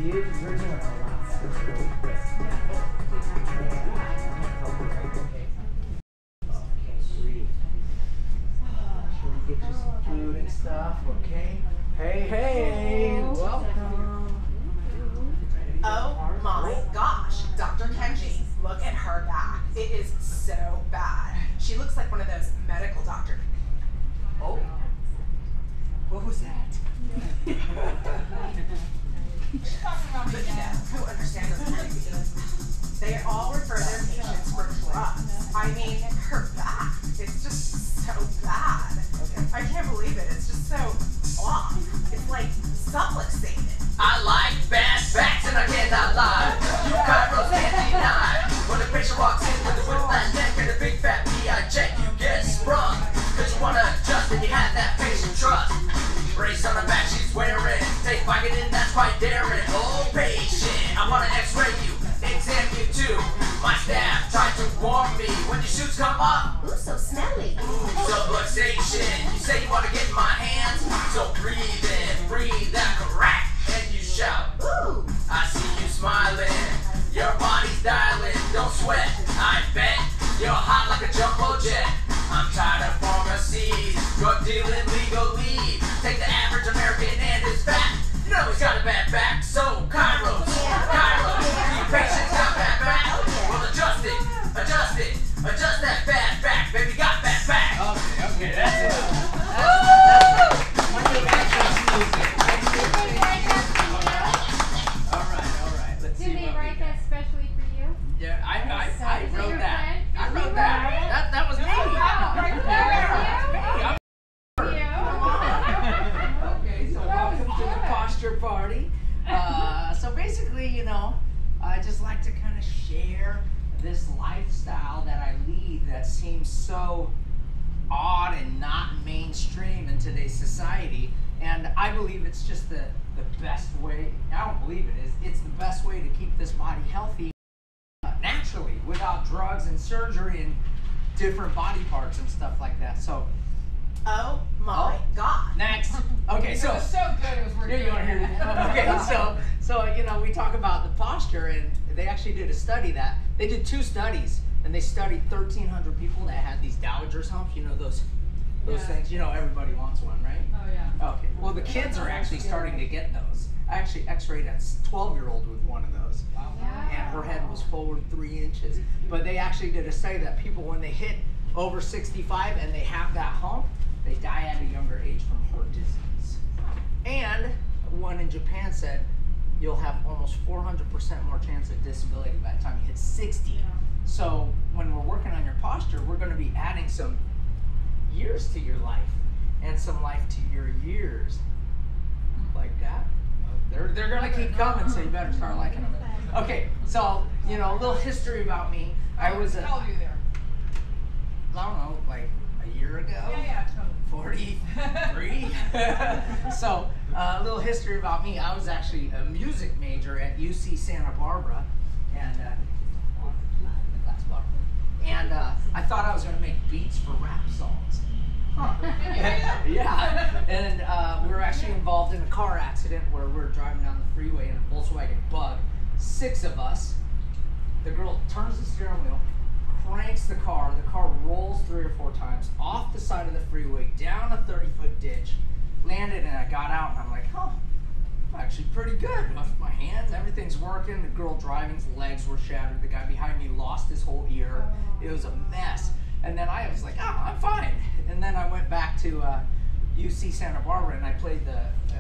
You're doing a lot better really quick. Okay, breathe. Should we get you some food and stuff, okay? Hey, welcome. Oh my gosh, Dr. Kenji, look at her back. It is so bad. She looks like one of those medical doctors. Oh, what was that? But you know, who understands those They all refer their patients for drugs. I mean, her back, it's just so bad. I can't believe it. It's just so off. It's like subluxated. I like bad backs and I cannot lie. You chiros can't deny. When a patient walks in with a whiplash neck and a big fat PI check, you get sprung. Cause you wanna adjust and you have that patient trust. Brace on the back she's wearing. Take Vicodin, that's quite daring. Oh patient, I wanna x-ray you, examine you too. My staff tried to warn me when your shoes come off. Ooh, so smelly. Ooh, subluxation. You say you wanna get in my hands, so breathe in, breathe out, crack, and you shout. Ooh. I see you smiling, your body's dialing. Don't sweat, I bet you're hot like a jumbo jet. I'm tired of pharmacies, drug dealing legally. Take the average American and his fat. You know he's got a bad back, so Kairos, these patients got bad back. Well, adjust it, adjust that bad back, baby, got bad back. Okay, that's it. All right, let's see. Did they write that specially for you? Yeah, I Is it wrote your that. friend? I Is wrote it that. That was me. Okay, so welcome to the posture party. So basically, you know, I just like to kind of share this lifestyle that I lead that seems so odd and not mainstream in today's society. And I believe it's just the best way. I don't believe it is. It's the best way to keep this body healthy naturally, without drugs and surgery and different body parts and stuff like that. So, Oh my God. next. Okay, so It was so good, it was worth here you want to hear it. Okay, so you know, we talk about the posture, and they actually did a study that they did 2 studies, and they studied 1,300 people that had these Dowager's humps. You know those things. You know, everybody wants one, right? Oh yeah. Okay. Well, the kids are actually starting to get those. I actually X-rayed a 12-year-old with one of those, and her head was forward 3 inches. But they actually did a study that people, when they hit over 65 and they have that hump, they die at a younger age from heart disease. And one in Japan said you'll have almost 400% more chance of disability by the time you hit 60. Yeah. So when we're working on your posture, we're going to be adding some years to your life and some life to your years. Like that. They're going to keep coming, so you better start liking them. Okay, so, you know, a little history about me. I was How old are you there? I don't know, like a year ago. Yeah, totally. 43. So, a little history about me. I was actually a music major at UC Santa Barbara, and I thought I was going to make beats for rap songs. Huh. Yeah, and we were actually involved in a car accident where we were driving down the freeway in a Volkswagen Bug. 6 of us. The girl turns the steering wheel, cranks the car rolls 3 or 4 times off the side of the freeway, down a 30-foot ditch, landed, and I got out, and I'm like, oh, I'm actually pretty good. My hands, everything's working. The girl driving's legs were shattered. The guy behind me lost his whole ear. It was a mess. And then I was like, oh, I'm fine. And then I went back to UC Santa Barbara, and I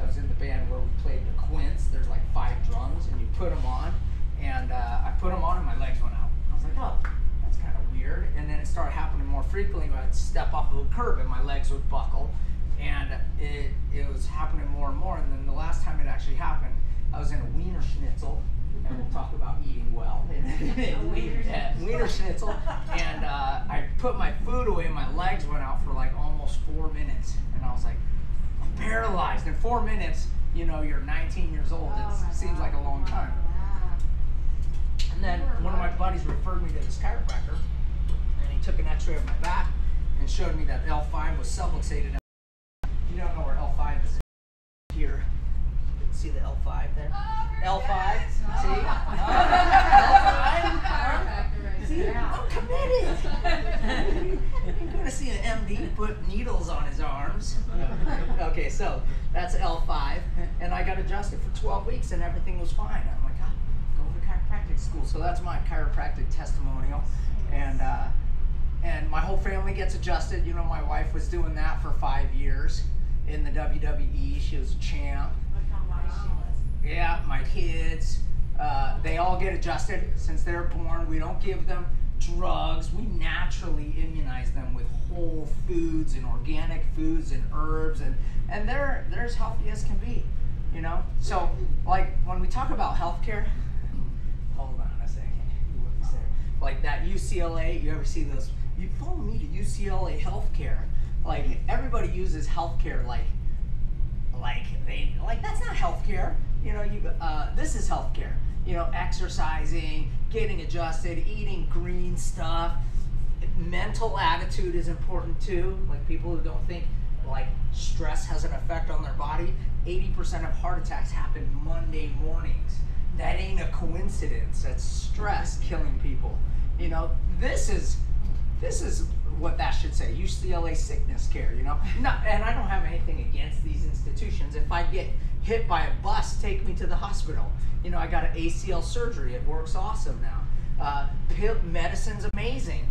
was in the band where we played the quints. There's like 5 drums, and you put them on, and I put them on, and my legs went out. I was like, oh, that's kind of weird. And then it started happening more frequently when I'd step off of a curb, and my legs would buckle. And it was happening more and more. And then the last time it actually happened, I was in a Wiener Schnitzel, and we'll talk about eating well. Wiener Schnitzel. And I put my food away, and my legs went out for like almost 4 minutes. And I was like, I'm paralyzed. In 4 minutes, you know, you're 19 years old. It seems like a long time. And then one of my buddies referred me to this chiropractor, and he took an x-ray of my back and showed me that L5 was subluxated. You don't know where L5 is. Here. See the L5 there? L5. See? L5. See? I'm committed. You're going to see an MD put needles on his arms. Okay, so that's L5. And I got adjusted for 12 weeks and everything was fine. I'm like, ah, go to chiropractic school. So that's my chiropractic testimonial. And my whole family gets adjusted. You know, my wife was doing that for 5 years in the WWE. She was a champ. Yeah, my kids, they all get adjusted since they're born. We don't give them drugs. We naturally immunize them with whole foods and organic foods and herbs, and they're as healthy as can be, you know? So, like, when we talk about healthcare, hold on a second. Like that UCLA, you ever see those? You follow me to UCLA healthcare. Like, everybody uses healthcare like that's not healthcare. You know, this is healthcare. You know, exercising, getting adjusted, eating green stuff. Mental attitude is important too. Like, people who don't think like stress has an effect on their body. 80% of heart attacks happen Monday mornings. That ain't a coincidence. That's stress killing people. You know, this is what that should say. UCLA sickness care, you know? And I don't have anything against these institutions. If I get hit by a bus, take me to the hospital. You know, I got an ACL surgery. It works awesome now. Medicine's amazing,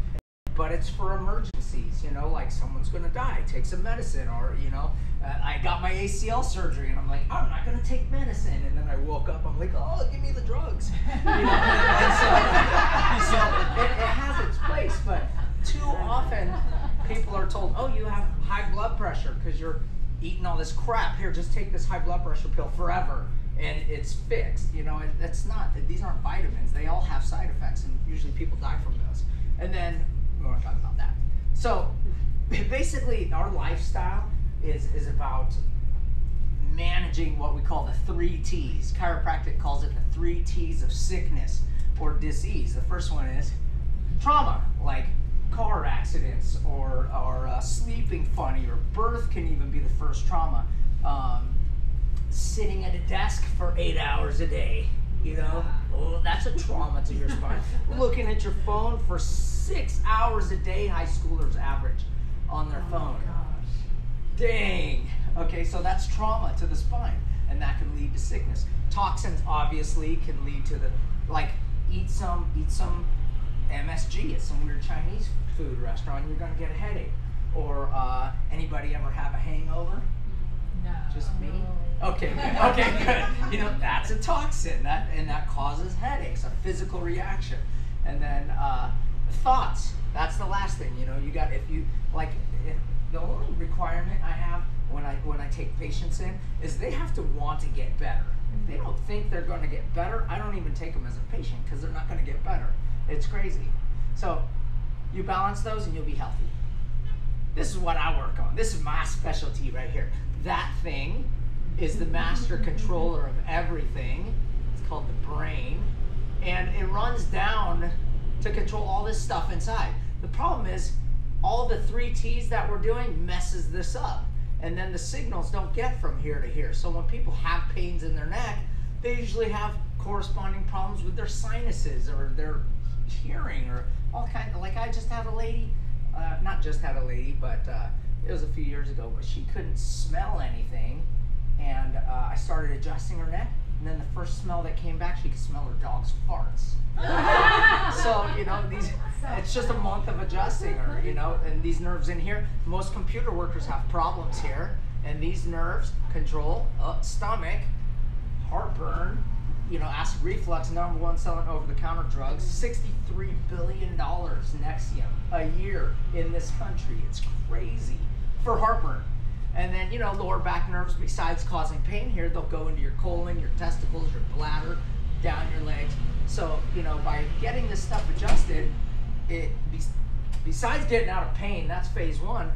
but it's for emergencies, you know, like someone's gonna die, take some medicine, or, you know, I got my ACL surgery and I'm like, I'm not gonna take medicine. And then I woke up, I'm like, oh, give me the drugs. You know? And so it has its place, but too often people are told, oh, you have high blood pressure because you're eating all this crap. Here, just take this high blood pressure pill forever and it's fixed. You know, it's not, these aren't vitamins. They all have side effects and usually people die from those. And then, we want to talk about that. So basically our lifestyle is about managing what we call the 3 T's. Chiropractic calls it the 3 T's of sickness or disease. The first one is trauma, like car accidents or sleeping funny, or birth can even be the first trauma. Sitting at a desk for 8 hours a day, you know, oh, that's a trauma to your spine. Looking at your phone for 6 hours a day, high schoolers average on their phone. Dang. Okay, so that's trauma to the spine, and that can lead to sickness. Toxins obviously can lead to like eat some MSG at some weird Chinese food restaurant, you're gonna get a headache. Or anybody ever have a hangover? No. Just me? Okay, good. You know, that's a toxin, and that causes headaches, a physical reaction. And then thoughts, that's the last thing. You know, you got, if the only requirement I have when I take patients in is they have to want to get better. If they don't think they're going to get better, I don't even take them as a patient because they're not going to get better. It's crazy. So you balance those and you'll be healthy. This is what I work on. This is my specialty right here. That thing is the master controller of everything. It's called the brain. And it runs down to control all this stuff inside. The problem is all the 3 T's that we're doing messes this up. And then the signals don't get from here to here. So when people have pains in their neck, they usually have corresponding problems with their sinuses or their hearing or all kinds of, like I just had a lady, not just had a lady, but it was a few years ago, but she couldn't smell anything. And I started adjusting her neck. And then the first smell that came back, she could smell her dog's farts. So, you know, it's just a month of adjusting her, you know, and these nerves in here, most computer workers have problems here, and these nerves control stomach, heartburn, you know, acid reflux, #1 selling over-the-counter drugs, $63 billion Nexium a year in this country. It's crazy for heartburn. And then, you know, lower back nerves, besides causing pain here, they'll go into your colon, your testicles, your bladder, down your legs. So, you know, by getting this stuff adjusted, besides getting out of pain, that's phase 1,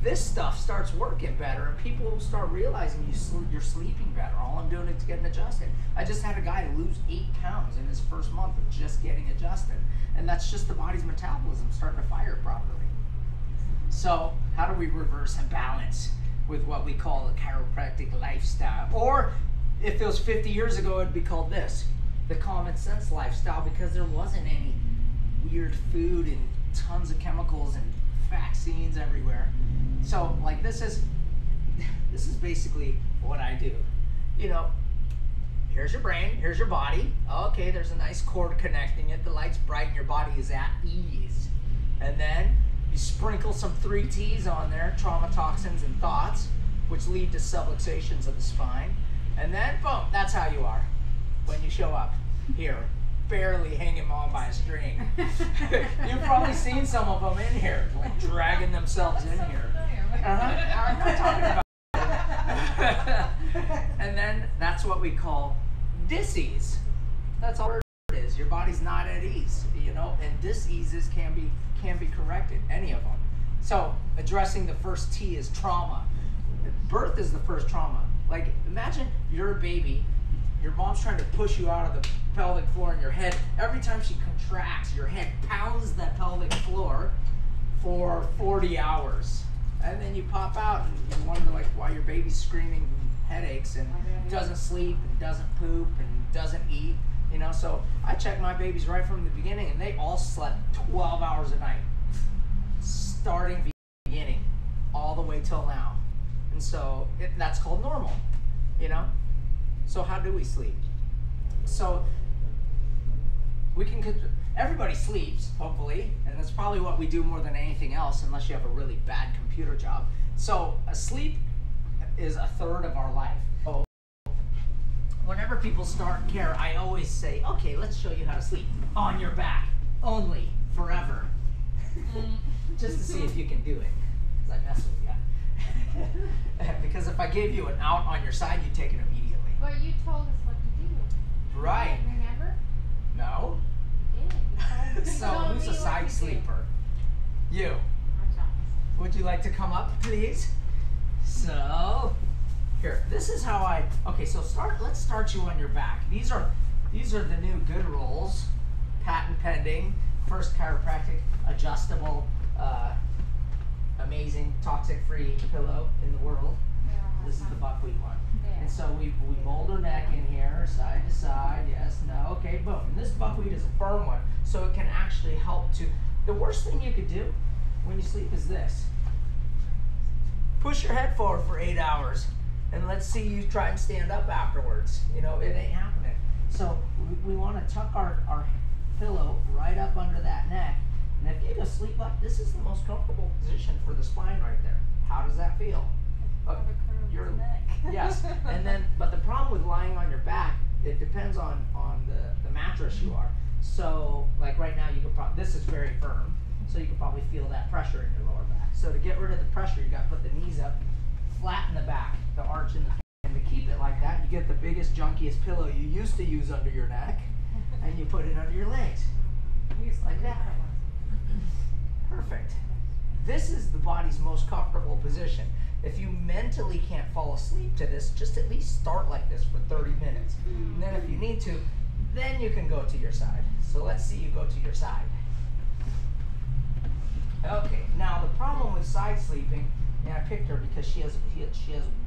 this stuff starts working better, and people will start realizing you're sleeping better. All I'm doing is getting adjusted. I just had a guy lose 8 pounds in his first month of just getting adjusted. And that's just the body's metabolism starting to fire properly. So how do we reverse and balance with what we call a chiropractic lifestyle? Or if it was 50 years ago, it'd be called this, the common sense lifestyle, because there wasn't any weird food and tons of chemicals and vaccines everywhere. So like this is basically what I do. You know, here's your brain, here's your body. Okay, there's a nice cord connecting it. The light's bright and your body is at ease. And then you sprinkle some 3 T's on there, trauma, toxins, and thoughts, which lead to subluxations of the spine. And then, boom, that's how you are when you show up here, barely hanging on by a string. You've probably seen some of them in here, like dragging themselves in here. I'm not talking about and then that's what we call dis-ease. That's all it is. Your body's not at ease, you know, and dis-eases can be corrected, any of them. So addressing the first T is trauma. Birth is the first trauma. Like imagine you're a baby, your mom's trying to push you out of the pelvic floor, and your head, every time she contracts, your head pounds that pelvic floor for 40 hours. And then you pop out and you wonder like why your baby's screaming headaches and doesn't sleep and doesn't poop and doesn't eat, you know. So I checked my babies right from the beginning, and they all slept 12 hours a night, starting from the beginning all the way till now. And so that's called normal, you know. So how do we sleep? So we can, everybody sleeps, hopefully, and that's probably what we do more than anything else, unless you have a really bad computer job. So sleep is a third of our life. So whenever people start care, I always say, okay, let's show you how to sleep on your back, only, forever. Just to see if you can do it, because I mess with you. Because if I gave you an out on your side, you'd take it immediately. Well, you told us what to do. Right. Remember? No. You did. You So told who's me a what side to do. sleeper? You. Would you like to come up, please? So, here, this is how I, okay, so let's start you on your back. These are the new good rolls, patent pending, first chiropractic, adjustable, amazing, toxic-free pillow in the world. This is the buckwheat one. And so we mold her neck in here, side to side, yes, no, okay, boom. And this buckwheat is a firm one, so it can actually help to, the worst thing you could do when you sleep is this. Push your head forward for 8 hours, and let's see you try and stand up afterwards. You know, it ain't happening. So we want to tuck our pillow right up under that neck. And if you go sleep like this, is the most comfortable position for the spine right there. How does that feel? Your neck. Yes, and then, but the problem with lying on your back, it depends on the mattress you are. So, like right now, you could probably, this is very firm, so you can probably feel that pressure in your lower back. So to get rid of the pressure, you got to put the knees up, flatten the back, the arch in the, and to keep it like that, you get the biggest, junkiest pillow you used to use under your neck, and you put it under your legs, like that. Perfect. This is the body's most comfortable position. If you mentally can't fall asleep to this, just at least start like this for 30 minutes. And then if you need to, then you can go to your side. So let's see you go to your side. Okay, now the problem with side sleeping, and I picked her because she has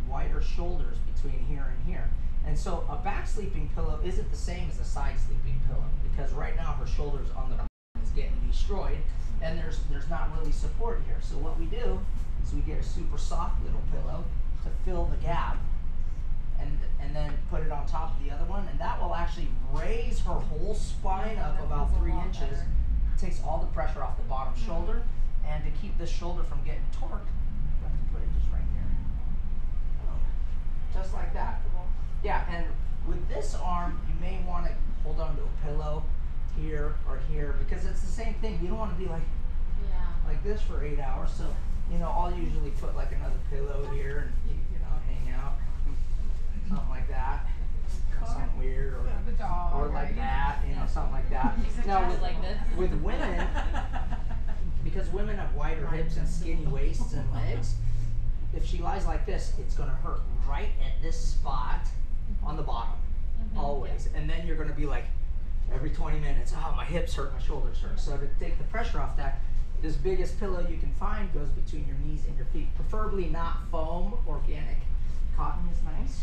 wider shoulders between here and here. And so a back sleeping pillow isn't the same as a side sleeping pillow, because right now her shoulders on the is getting destroyed, and there's not really support here. So what we do is we get a super soft little pillow to fill the gap, and then put it on top of the other one, and that will actually raise her whole spine up about 3 inches. Takes all the pressure off the bottom shoulder, and to keep this shoulder from getting torqued, you have to put it just right here. Just like that. Yeah, and with this arm, you may want to hold on to a pillow here or here, because it's the same thing. You don't want to be like this for 8 hours. So, you know, I'll usually put like another pillow here and, you know, hang out, something like that. Something weird, or like that, you know, something like that. Now, with women, because women have wider hips and skinny waists and legs, if she lies like this, it's going to hurt right at this spot on the bottom, always. And then you're going to be like, every 20 minutes, oh, my hips hurt, my shoulders hurt. So to take the pressure off that, this biggest pillow you can find goes between your knees and your feet, preferably not foam, organic. Cotton is nice.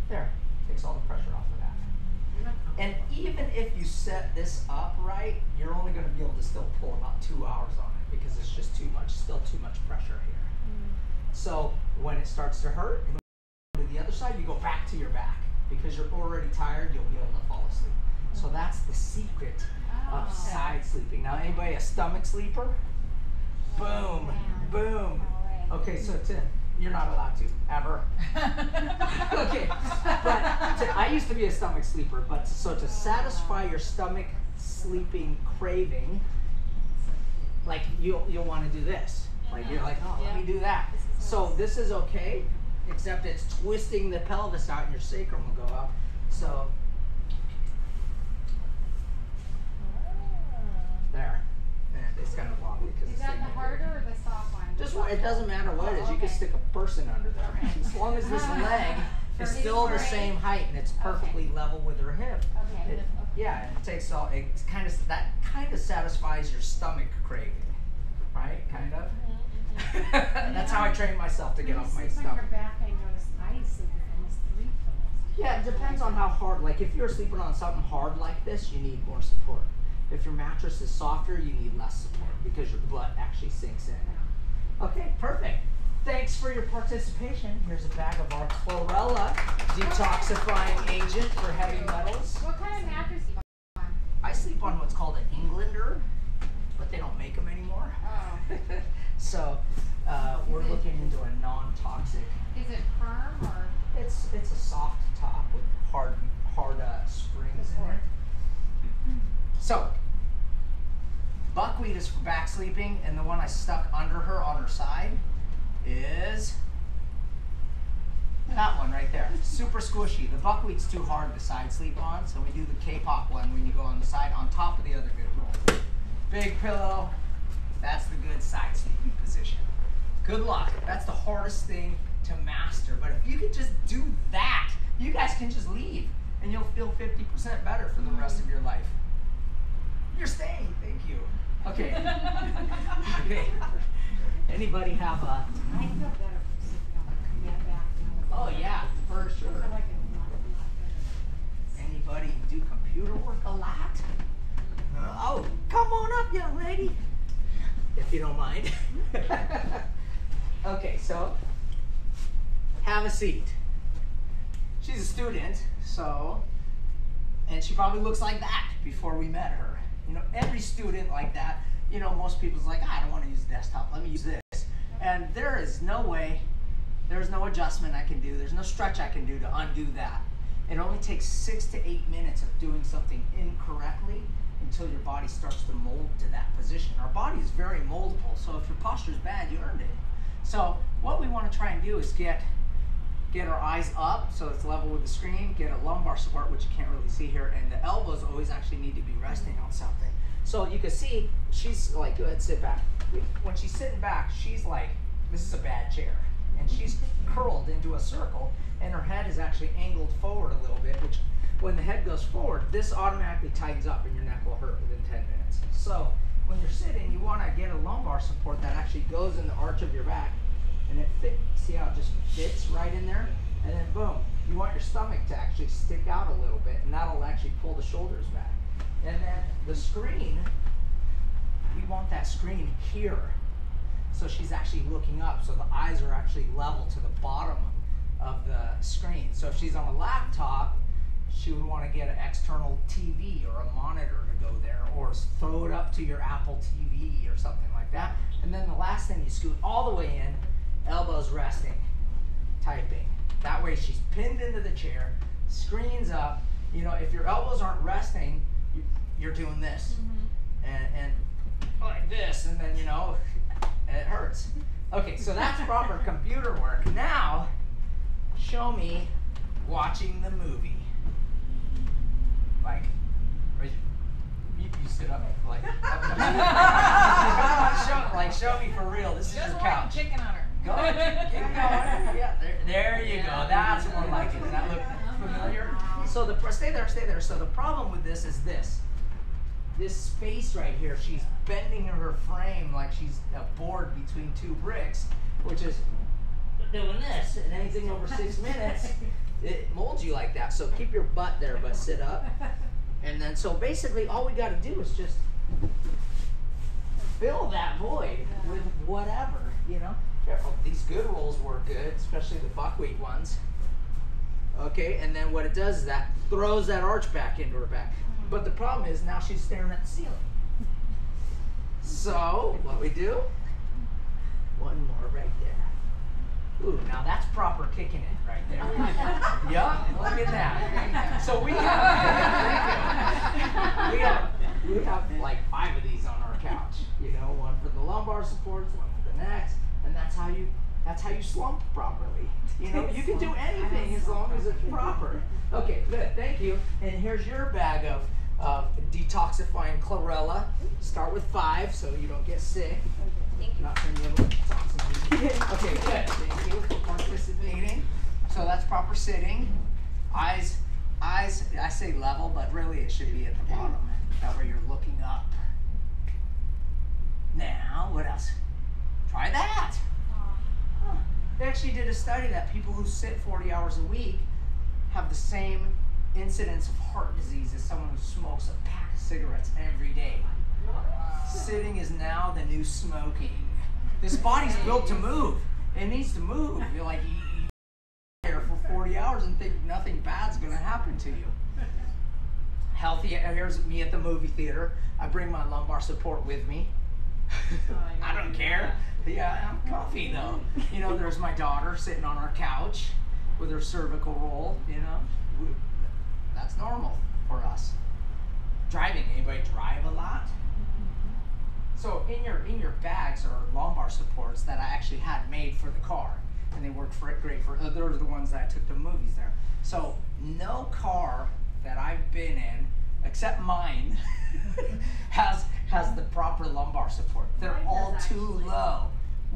There. Takes all the pressure off of that. And even if you set this up right, you're only going to be able to still pull about 2 hours on it because it's just still too much pressure here. So when it starts to hurt, and to the other side, you go back to your back because you're already tired. You'll be able to fall asleep. So that's the secret of side sleeping. Now, anybody a stomach sleeper? Boom, boom. Okay, so you're not allowed to ever. Okay, but I used to be a stomach sleeper, but so to satisfy your stomach sleeping craving, like you'll want to do this. Like you're like, oh, let me do that. So this is okay, except it's twisting the pelvis out and your sacrum will go up. So there. And it's kind of wobbly because Is that the harder or the soft one? just it doesn't matter what it is. You can stick a person under there. As long as this leg is still the same height and it's perfectly level with her hip. Okay. Yeah, it takes all. It's that kind of satisfies your stomach craving, right? Kind of. That's how I train myself to get off my stomach. On your back, I noticed I sleep with almost 3 pillows. Yeah, it depends on how hard. Like if you're sleeping on something hard like this, you need more support. If your mattress is softer, you need less support because your butt actually sinks in. Okay, perfect. Thanks for your participation. Here's a bag of our chlorella detoxifying agent for heavy metals. What kind of mattress do you on? I sleep on what's called an Englander, but they don't make them anymore. Oh. So we're looking into a non-toxic. Is it firm or? It's a soft top with hard springs in it. So buckwheat is for back sleeping, and the one I stuck under her on her side is that one right there. Super squishy. The buckwheat's too hard to side sleep on, so we do the K-pop one when you go on the side on top of the other good roll. Big pillow. That's the good side sleeping position. Good luck. That's the hardest thing to master. But if you could just do that, you guys can just leave and you'll feel 50% better for the rest of your life. You're staying. Thank you. Okay. Okay. Anybody have a? I feel better from sleeping on my back now. Oh yeah, for I sure. feel like it's not better. Anybody do computer work a lot? Oh, come on up, young lady. If you don't mind. Okay, so have a seat. She's a student, so, and she probably looks like that before we met her. You know, every student like that, you know, most people's like, I don't want to use desktop, let me use this. And there is no way, there's no adjustment I can do, there's no stretch I can do to undo that. It only takes 6 to 8 minutes of doing something incorrectly until your body starts to mold to that position. Our body is very moldable, so if your posture is bad, you earned it. So what we want to try and do is get our eyes up so it's level with the screen, get a lumbar support, which you can't really see here, and the elbows always actually need to be resting on something. So you can see she's like, go ahead, sit back. When she's sitting back, she's like, this is a bad chair. And she's curled into a circle, and her head is actually angled forward a little bit, which when the head goes forward, this automatically tightens up and your neck will hurt within 10 minutes. So when you're sitting, you want to get a lumbar support that actually goes in the arch of your back, and it fits. See how it just fits right in there? And then boom, you want your stomach to actually stick out a little bit, and that'll actually pull the shoulders back. And then the screen, we want that screen here. So she's actually looking up, so the eyes are actually level to the bottom of the screen. So if she's on a laptop, she would want to get an external TV or a monitor to go there, or throw it up to your Apple TV or something like that. And then the last thing, you scoot all the way in, elbows resting, typing. That way she's pinned into the chair, screen's up. You know, if your elbows aren't resting, you're doing this. And like this, and then, you know, it hurts. Okay, so that's proper computer work. Now, show me watching the movie. Like, you sit up, like, show me for real. This is your couch. Chicken on her. Go, keep going. Yeah, there you go. That's more like it. Does that look familiar? So stay there. So the problem with this is this space right here. She's bending her frame like she's a board between two bricks, which is doing this. And anything over 6 minutes, it molds you like that. So keep your butt there, but sit up. And then, so basically all we gotta do is just fill that void with whatever, you know. These good rolls work good, especially the buckwheat ones. Okay, and then what it does is that throws that arch back into her back. But the problem is now she's staring at the ceiling. So what we do, one more right there. Ooh, now that's proper kicking it right there. Yup, look at that. So we have like 5 of these on our couch. You know, one for the lumbar supports, one for the necks, and that's how you slump properly. You know, you can do anything as long as it's proper. Okay, good, thank you. And here's your bag of detoxifying chlorella. Start with 5 so you don't get sick. Thank you. Not from the detoxifying. Okay, good. Thank you for participating. So that's proper sitting. Eyes, I say level, but really it should be at the bottom. That way you're looking up. Now, what else? Try that. Huh. They actually did a study that people who sit 40 hours a week have the same incidence of heart disease as someone who smokes a pack of cigarettes every day. Sitting is now the new smoking. This body's built to move. It needs to move. You're like, you here for 40 hours and think nothing bad's gonna happen to you. Healthy, here's me at the movie theater. I bring my lumbar support with me. I don't care. Yeah, I'm comfy though. You know, there's my daughter sitting on our couch with her cervical roll, you know. That's normal for us. Driving, anybody drive a lot? So in your bags are lumbar supports that I actually had made for the car, and they work great for. Those are the ones that I took to movies there. So no car that I've been in, except mine, has the proper lumbar support. They're all too low.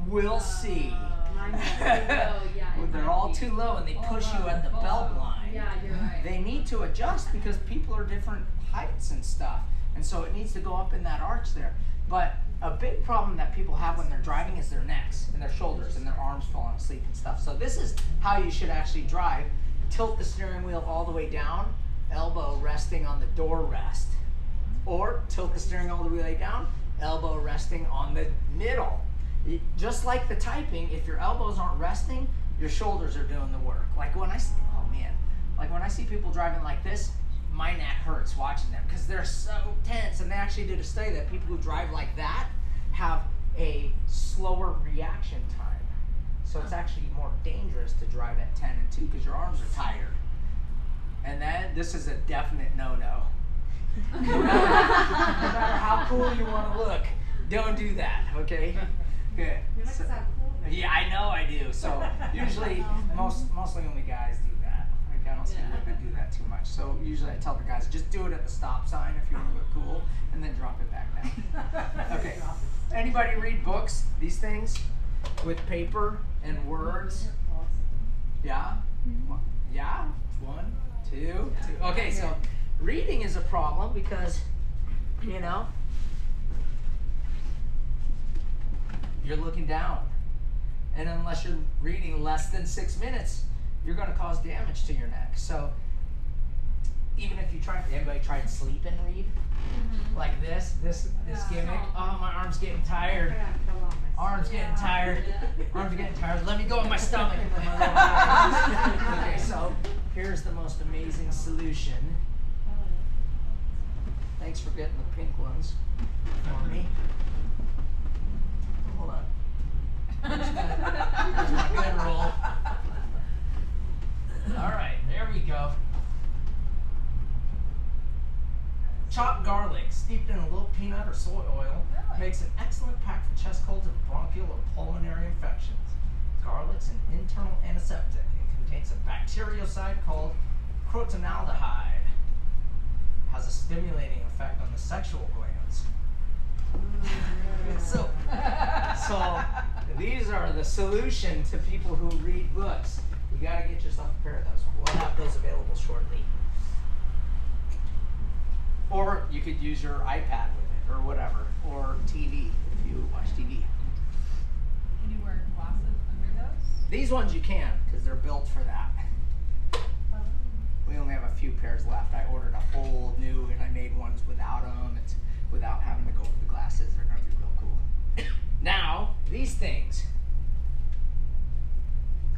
We'll see. Mine is too low, yeah. They're all too low, and they push you at the belt line. Yeah, you're right. They need to adjust because people are different heights and stuff, and so it needs to go up in that arch there. But a big problem that people have when they're driving is their necks and their shoulders and their arms falling asleep and stuff. So this is how you should actually drive. Tilt the steering wheel all the way down, elbow resting on the door rest. Or tilt the steering all the way down, elbow resting on the middle. Just like the typing, if your elbows aren't resting, your shoulders are doing the work. Like when I see people driving like this, my neck hurts watching them because they're so tense. And they actually did a study that people who drive like that have a slower reaction time. So it's actually more dangerous to drive at 10 and 2 because your arms are tired. And then this is a definite no-no. No matter how cool you want to look, don't do that, okay? Good. You look so cool. Yeah, I know I do. So usually, mostly only guys do that. Like, I don't see women do that too much. So usually I tell the guys, just do it at the stop sign if you want to look cool, and then drop it back down. Okay. Anybody read books, these things, with paper and words? Yeah? Yeah? 1, 2. Okay, so reading is a problem because, you know, you're looking down. And unless you're reading less than 6 minutes, you're going to cause damage to your neck. So even if you anybody tried sleep and read? Like this gimmick? Oh, my arm's getting tired. Arm's getting tired. Arm's getting tired. Let me go in my stomach. Okay, so here's the most amazing solution. Thanks for getting the pink ones for me. Hold on. Here's my good roll. Alright, there we go. Chopped garlic, steeped in a little peanut or soy oil, makes an excellent pack for chest colds and bronchial or pulmonary infections. Garlic's an internal antiseptic and contains a bactericide called crotonaldehyde. Has a stimulating effect on the sexual glands. So these are the solution to people who read books. You gotta get yourself a pair of those. We'll have those available shortly. Or you could use your iPad with it, or whatever, or TV if you watch TV. Can you wear glasses under those? These ones you can, because they're built for that. we only have a few pairs left. I ordered a whole new, and I made ones without them. It's without having to go with the glasses. They're gonna be real cool. Now, these things.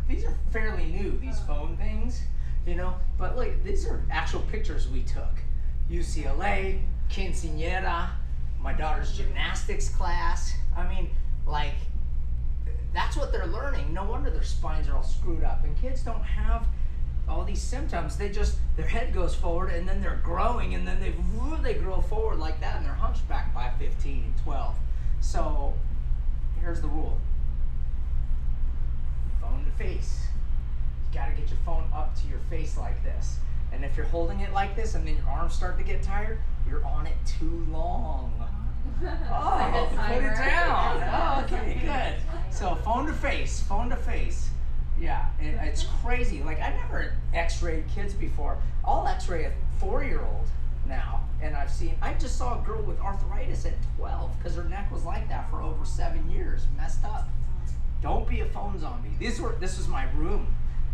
These are fairly new, these phone things, you know, but look, these are actual pictures we took. UCLA, quinceañera, my daughter's gymnastics class. I mean, like, that's what they're learning. No wonder their spines are all screwed up. And kids don't have all these symptoms. They just, their head goes forward and then they're growing and then they grow forward like that and they're hunchbacked by 15, 12. So here's the rule. Phone to face. You gotta get your phone up to your face like this. And if you're holding it like this and then your arms start to get tired, you're on it too long. Oh, put it down. Oh, okay, good. So phone to face, phone to face. Yeah, it's crazy. Like, I never x-rayed kids before. I'll x-ray a 4-year-old now. And I just saw a girl with arthritis at 12 because her neck was like that for over 7 years, messed up. Don't be a phone zombie. This was my room.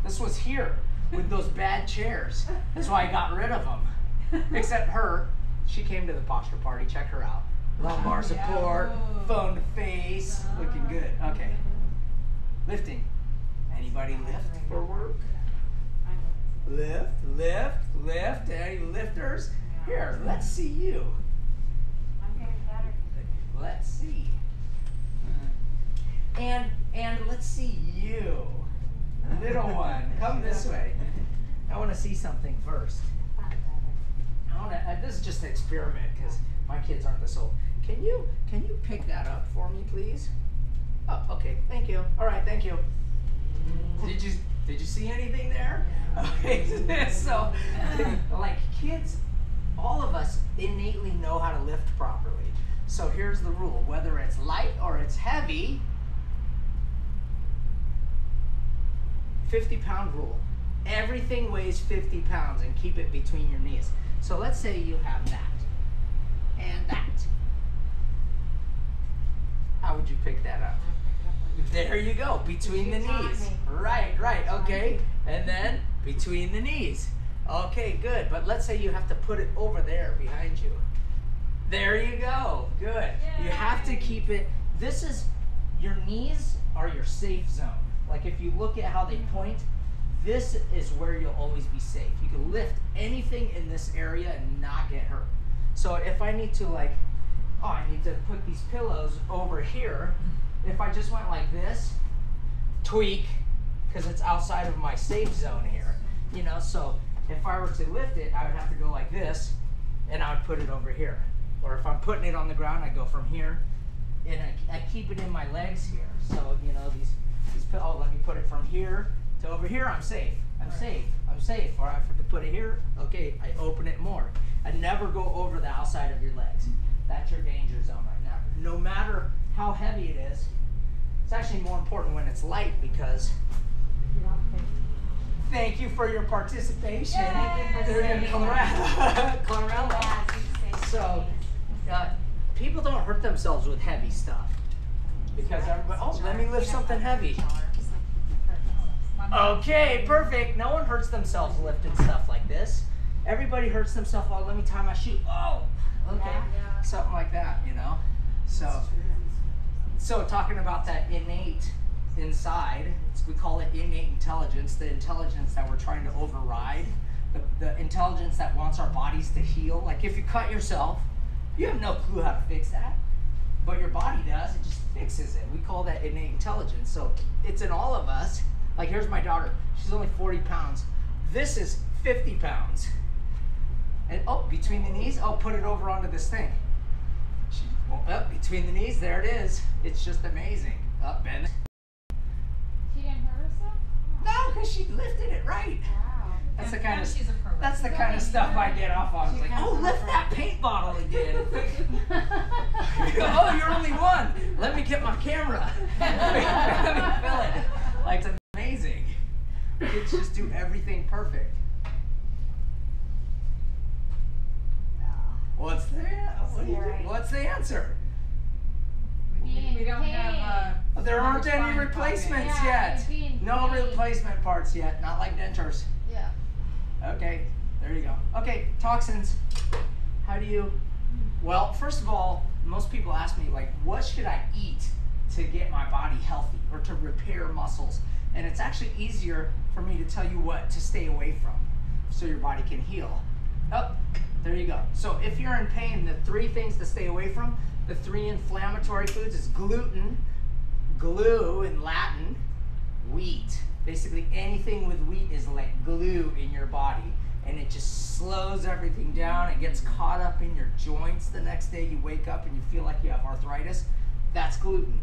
This was here with those bad chairs. That's why I got rid of them. Except her, she came to the posture party. Check her out. Lumbar support, phone to face, looking good. Okay. Lifting. Anybody lift for work? Lift, lift, lift. Any lifters? Here, let's see you. I'm getting better. Let's see. And let's see you. Little one, come this way. I want to see something first. This is just an experiment because my kids aren't this old. Can you pick that up for me, please? Oh, okay. Thank you. All right, thank you. Did you see anything there? Okay. So, like, kids, all of us innately know how to lift properly. So here's the rule: whether it's light or it's heavy, 50-pound rule. Everything weighs 50 pounds and keep it between your knees. So let's say you have that and that. How would you pick that up? There you go, between the knees. Right, okay. And then between the knees. Okay, good. But let's say you have to put it over there behind you. There you go, good. You have to keep it, your knees are your safe zone. Like, if you look at how they point, this is where you'll always be safe. You can lift anything in this area and not get hurt. So if I need to, like, I need to put these pillows over here, if I just went like this, tweak, because it's outside of my safe zone here, you know, so if I were to lift it, I would have to go like this, and I would put it over here. Or if I'm putting it on the ground, I go from here, and I keep it in my legs here. So, you know, these pillows, let me put it from here to over here, I'm safe. I'm safe. Or I have to put it here, okay, I open it more. I never go over the outside of your legs. That's your danger zone right now. No matter how heavy it is, it's actually more important when it's light because thank you for your participation. They're going to come around. So, people don't hurt themselves with heavy stuff because everybody, let me lift something heavy. Okay, perfect. No one hurts themselves lifting stuff like this. Everybody hurts themselves, let me tie my shoe. Oh, okay. Something like that, you know? So talking about that innate inside, we call it innate intelligence, the intelligence that we're trying to override, the intelligence that wants our bodies to heal. Like, if you cut yourself, you have no clue how to fix that, but your body does, it just fixes it. We call that innate intelligence. So it's in all of us. Like, here's my daughter, she's only 40 pounds. This is 50 pounds. And between the knees, put it over onto this thing. Between the knees, there it is. It's just amazing. Bend. She didn't hurt herself? No, because she lifted it right. Wow. That's the kind of she's a pro. That's the kind of stuff I get off on. It's like, lift that paint bottle again. You're only one. Let me get my camera. Let me fill it. Like, it's amazing. Kids just do everything perfect. What's the answer? We don't have. There aren't any replacements yet. No replacement parts yet. Not like dentures. Yeah. Okay, there you go. Okay, toxins. How do you? Well, first of all, most people ask me, like, what should I eat to get my body healthy or to repair muscles? And it's actually easier for me to tell you what to stay away from so your body can heal. Oh, there you go. So if you're in pain, the 3 things to stay away from, the 3 inflammatory foods is gluten, glue in Latin, wheat. Basically anything with wheat is like glue in your body, and it just slows everything down. It gets caught up in your joints the next day. You wake up and you feel like you have arthritis. That's gluten.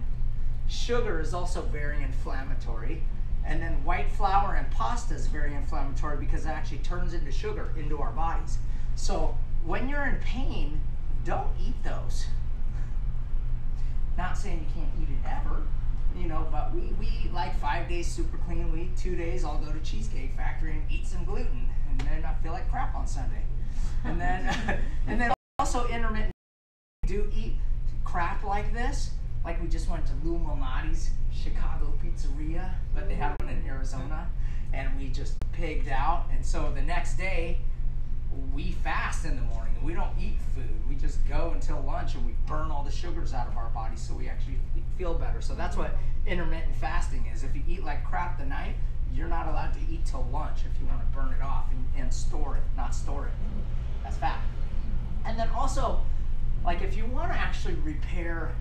Sugar is also very inflammatory. And then white flour and pasta is very inflammatory because it actually turns into sugar into our bodies. So when you're in pain, don't eat those. Not saying you can't eat it ever, you know, but we eat like 5 days super clean. We eat 2 days, I'll go to Cheesecake Factory and eat some gluten, and then I feel like crap on Sunday. And then also intermittent. Do eat crap like this. Like we just went to Lou Malnati's Chicago Pizzeria, but they had one in Arizona, and we just pigged out. And so the next day, we fast in the morning. We don't eat food. We just go until lunch, and we burn all the sugars out of our bodies so we actually feel better. So that's what intermittent fasting is. If you eat like crap the night, you're not allowed to eat till lunch if you want to burn it off and store it, not store it. That's fat. And then also, like if you want to actually repair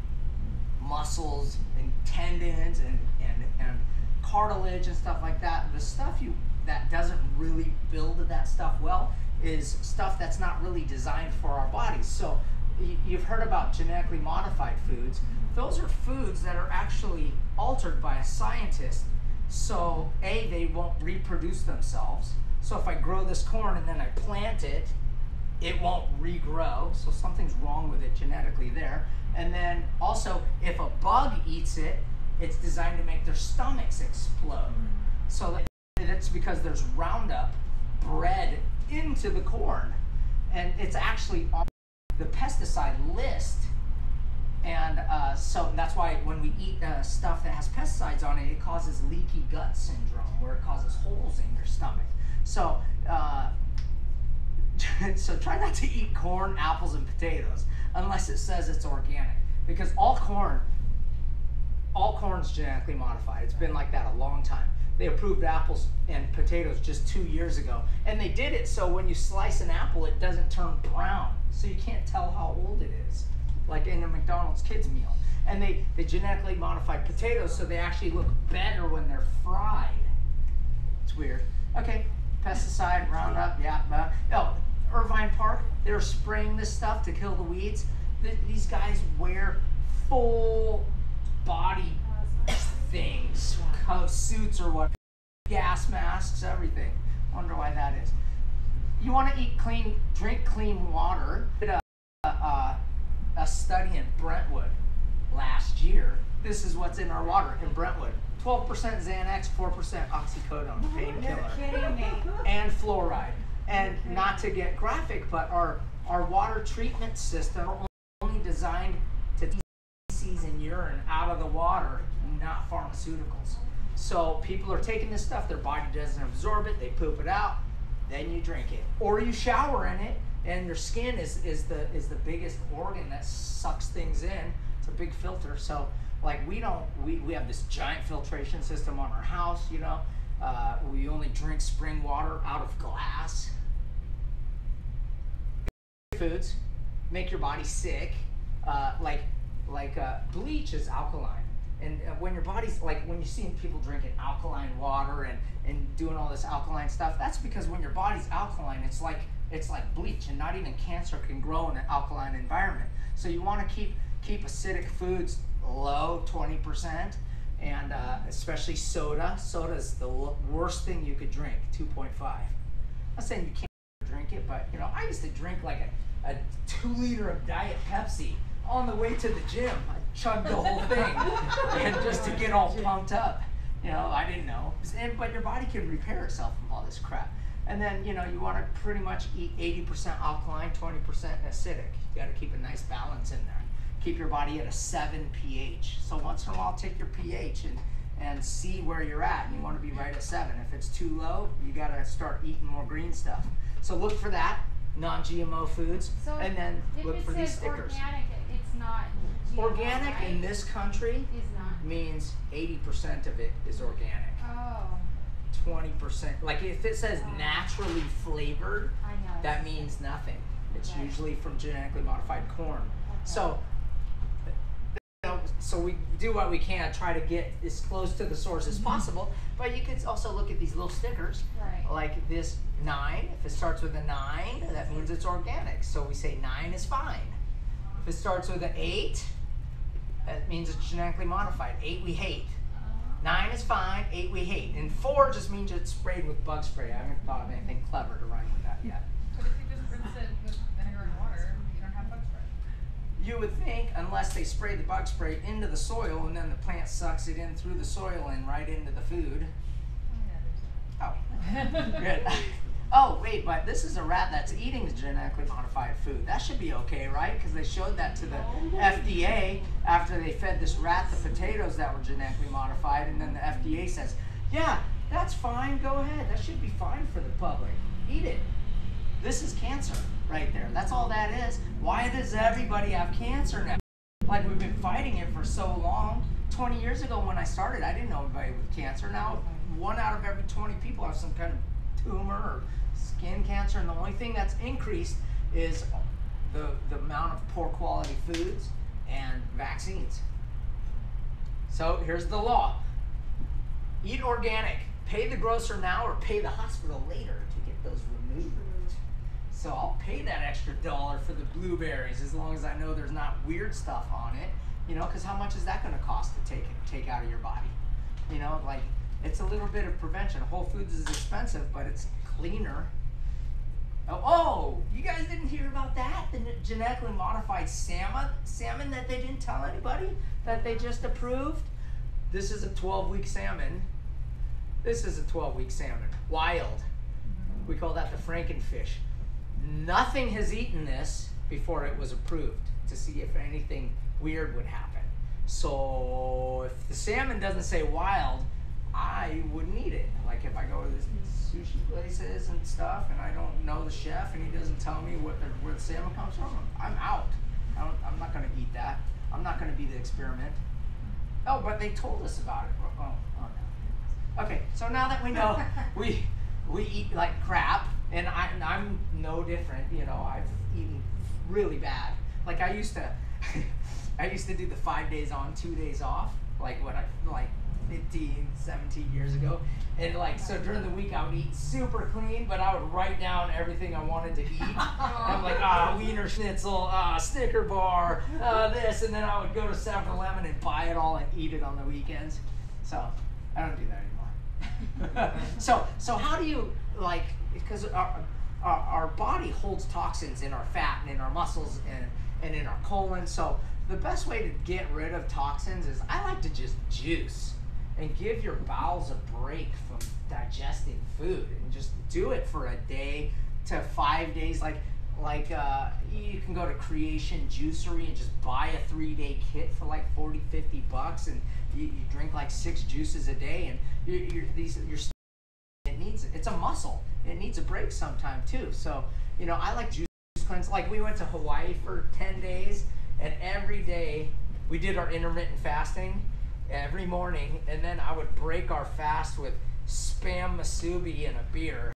muscles and tendons and cartilage and stuff like that, the stuff that doesn't really build that stuff well is stuff that's not really designed for our bodies. So you've heard about genetically modified foods. Those are foods that are actually altered by a scientist. So they won't reproduce themselves. So if I grow this corn and then I plant it, it won't regrow. So something's wrong with it genetically there. And then also, if a bug eats it, it's designed to make their stomachs explode. So that's because there's Roundup bred into the corn. And it's actually on the pesticide list. And so that's why when we eat stuff that has pesticides on it, it causes leaky gut syndrome, where it causes holes in your stomach. So, so try not to eat corn, apples, and potatoes unless it says it's organic, because all corn's genetically modified. It's been like that a long time. They approved apples and potatoes just 2 years ago, and they did it so when you slice an apple, it doesn't turn brown, so you can't tell how old it is, like in a McDonald's kids meal. And they genetically modified potatoes so they actually look better when they're fried. It's weird. Okay, pesticide, Roundup, yeah. Oh, Irvine Park, they're spraying this stuff to kill the weeds. These guys wear full body things, suits or what, gas masks, everything. Wonder why that is. You want to eat clean, drink clean water. Did a study in Brentwood last year. This is what's in our water in Brentwood. 12% Xanax, 4% oxycodone, painkiller, and fluoride. And not to get graphic, but our water treatment system are only designed to take feces and urine out of the water, not pharmaceuticals. So people are taking this stuff, their body doesn't absorb it, they poop it out, then you drink it. Or you shower in it, and your skin is the biggest organ that sucks things in. It's a big filter. So like we have this giant filtration system on our house, you know. We only drink spring water out of glass. Foods make your body sick. Bleach is alkaline, and when your body's like, when you see people drinking alkaline water and doing all this alkaline stuff, that's because when your body's alkaline, it's like bleach, and not even cancer can grow in an alkaline environment. So you want to keep acidic foods low, 20%, and especially soda. Soda is the worst thing you could drink, 2.5. I'm not saying you can't drink it, but you know, I used to drink like a 2 liter of Diet Pepsi on the way to the gym. I chugged the whole thing, and just to get all pumped up. You know, I didn't know. But your body can repair itself from all this crap. And then, you know, you want to pretty much eat 80% alkaline, 20% acidic. You got to keep a nice balance in there. Keep your body at a 7 pH. So once in a while, take your pH and see where you're at. And you want to be right at 7. If it's too low, you got to start eating more green stuff. So look for that, non-GMO foods, So and then if look it for these says stickers. organic, it's not GMO, Organic right? in this country is not. means 80% of it is organic. Oh, 20%, like if it says naturally flavored, I know. that means nothing. It's Okay. usually from genetically modified corn. Okay. So, you know, so we do what we can, try to get as close to the source as possible. But you could also look at these little stickers, Right. like this 9. If it starts with a 9, that means it's organic. So we say 9 is fine. If it starts with an 8, that means it's genetically modified. 8 we hate. 9 is fine, 8 we hate. And 4 just means it's sprayed with bug spray. I haven't thought of anything clever to rhyme with that yet. But if you just rinse it with vinegar and water, you don't have bug spray. You would think, unless they spray the bug spray into the soil and then the plant sucks it in through the soil and right into the food. Oh, yeah, there's Oh, good. Oh, wait, but this is a rat that's eating the genetically modified food. That should be okay, right? Because they showed that to the FDA after they fed this rat the potatoes that were genetically modified, and then the FDA says, yeah, that's fine, go ahead. That should be fine for the public. Eat it. This is cancer right there. That's all that is. Why does everybody have cancer now? Like, we've been fighting it for so long. 20 years ago when I started, I didn't know anybody with cancer. Now, 1 out of every 20 people have some kind of tumor or skin cancer, and the only thing that's increased is the amount of poor quality foods and vaccines. So here's the law. Eat organic. Pay the grocer now or pay the hospital later to get those removed. So I'll pay that extra $1 for the blueberries as long as I know there's not weird stuff on it. You know, because how much is that going to cost to take out of your body? You know, like, it's a little bit of prevention. Whole Foods is expensive, but it's cleaner. Oh, you guys didn't hear about that? The genetically modified salmon that they didn't tell anybody that they just approved? This is a 12-week salmon. This is a 12-week salmon. Wild. We call that the Frankenfish. Nothing has eaten this before it was approved to see if anything weird would happen. So if the salmon doesn't say wild, I wouldn't eat it. Like if I go to these sushi places and stuff and I don't know the chef and he doesn't tell me where the salmon comes from, I'm out. I'm not going to eat that. I'm not going to be the experiment. Oh, but they told us about it. Oh no. Okay, so now that we know we eat like crap, and I'm no different. You know, I've eaten really bad. Like I used to do the 5 days on, 2 days off, like 15, 17 years ago. And like, so during the week I would eat super clean, but I would write down everything I wanted to eat. And I'm like, Wiener Schnitzel, Snicker bar, this, and then I would go to 7-Eleven and buy it all and eat it on the weekends. So I don't do that anymore. So how do you, like, because our body holds toxins in our fat and in our muscles and in our colon. So the best way to get rid of toxins is I like to just juice and give your bowels a break from digesting food and just do it for a day to 5 days. Like you can go to Creation Juicery and just buy a 3-day kit for like $40, $50, and you drink like 6 juices a day, and it's a muscle. It needs a break sometime too. So, you know, I like juice cleanse. Like we went to Hawaii for 10 days, and every day we did our intermittent fasting every morning, and then I would break our fast with Spam musubi and a beer.